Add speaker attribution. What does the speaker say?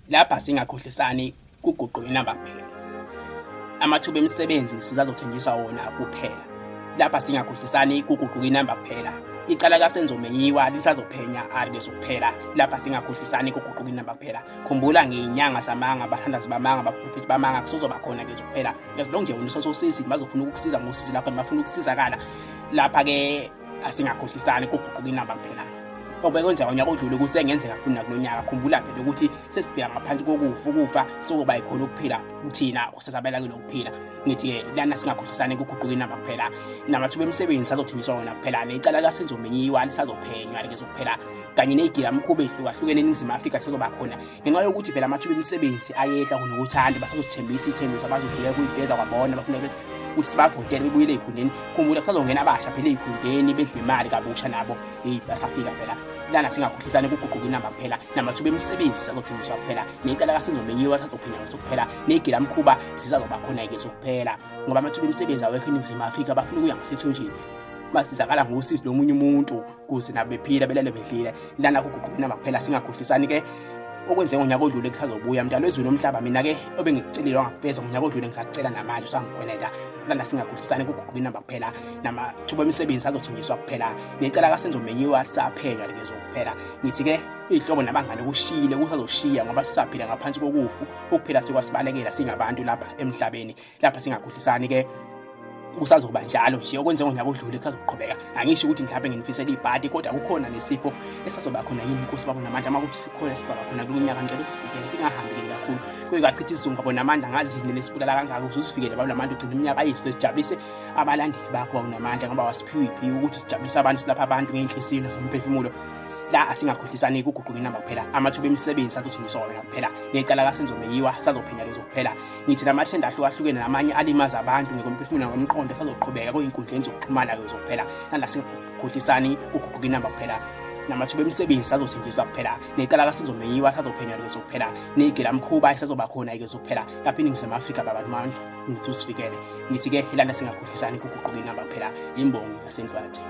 Speaker 1: Lapha singakhohlisani kuguquka inamba kuphela. Amathuba emisebenzi sizazothenjiswa wona kuphela. Lapha singakhohlisani kuguquka inamba kuphela. Icala kaSenzomenyiwa lisazophenya alikezokuphela. Lapha singakhohlisani kuguquka inamba kuphela. Khumbula ngenyanga samanga abathandazi bamanga abaprofeti bamanga kusozoba khona kezokuphela. Ngesilonge nje wena usososizi bazofuna ukukusiza ngosizi lakho bafuna ukusizakala. Lapha ke asingakhohlisani kuguquka inamba kuphela. Obekwenzeka unyaka odlule kusengenzeka futhi nakulonyaka. Khumbula phela ukuthi sesibheka ngaphansi kokufa sokuba ikhona ukuphila kuthina osasabela kulokuphila. Ngithi lana singakhohlisani kuguquka inamba kuphela. Namathuba emisebenzi azothenjiswa wona kuphela. Necala kaSenzomenyiwa lisazophenywa likezokuphela. Kanye negilamkhuba ehlukahlukene eNingizimu Afrika sizoba khona. Ngenxa yokuthi phela amathuba emisebenzi ayehla kunokuthanda basazosithembisa ithembiso abazodlula kuyibheza kwabona bafuna bese ukuthi sibavotele bebuyele ey'khundleni. Khumbula kusazongena abasha phela ey'khundleni bedla imali kabusha nabo basafika phela. Lana singakhohlisani kuguquka inamba kuphela. Namathuba emisebenzi sizothenjiswa kuphela. Necala kaSenzomenyiwa lisazophenywa kuphela. Negilamkhuba zisazoba khona kuphela. Ngoba amathuba emisebenzi awekho eNingizimu Afrika bafuna ukuya ngasethunjini. Masizakala ngosizi lomunye umuntu kuze nabo bephila belale bedlile. Lana kuguquka inamba kuphela. Singakhohlisani ke okwenzeka ngonyaka odlule kusazobuya mdalo wezulu nomhlaba. Mina ke obengikucelile wangakuveza ngonyaka odlule ngisacela namanje usangikweneta. Lana singakhohlisani kuguquka inamba kuphela. Namathuba emisebenzi azothenjiswa kuphela. Necala kaSenzomenyiwa lisaphenywa likezokuphela. Ngithi ke ihlobo nabangane kushile kusazoshiya ngoba sisaphila ngaphansi kokufu. Ukuphela sikwasibalekela singabantu lapha emhlabeni. Lapha singakhohlisani ke kusazoba njalo nje okwenzeka ngonyaka odlule kusazoqhubeka. Angisho ukuthi mhlawumbe nginifisela ibhadi kodwa kukhona nesifo esizoba khona yini inkosi babo namandla uma ukuthi sikhona sizaba khona kunyaka ngicela usifikele singahambi kakhulu kuyakachitha isizungu babo namandla ngazini lesibulala kangaka ukuthi usifikele babo namandla ugcina iminyaka yethu sijabulise abalandeli bakho babo namandla ngoba wasiphiwe iphiwe ukuthi sijabulise abantu silapha abantu ngenhliziyo nomphefumulo. La asingakhohlisani kuguquka inamba kuphela. Amathuba emisebenzi azothenjiswa wona kuphela. Necala kaSenzomenyiwa sazophenya lezokuphela. Ngithi namathenda ahlukahlukene namanye alimaza abantu ngokomphefumulo ngomqondo sazoqhubeka kwezinkundleni zokuxhumana lezokuphela. Lana singakhohlisani kuguquka inamba kuphela. Namathuba emisebenzi azothenjiswa kuphela. Necala kaSenzomenyiwa sazophenya lezokuphela. Negilamkhuba isazoba khona kezokuphela. Lapha eNingizimu Afrika baba namandla ngithi usifikele. Ngithi ke lana singakhohlisani kuguquka inamba kuphela. Imbongi yaseNdlwathi.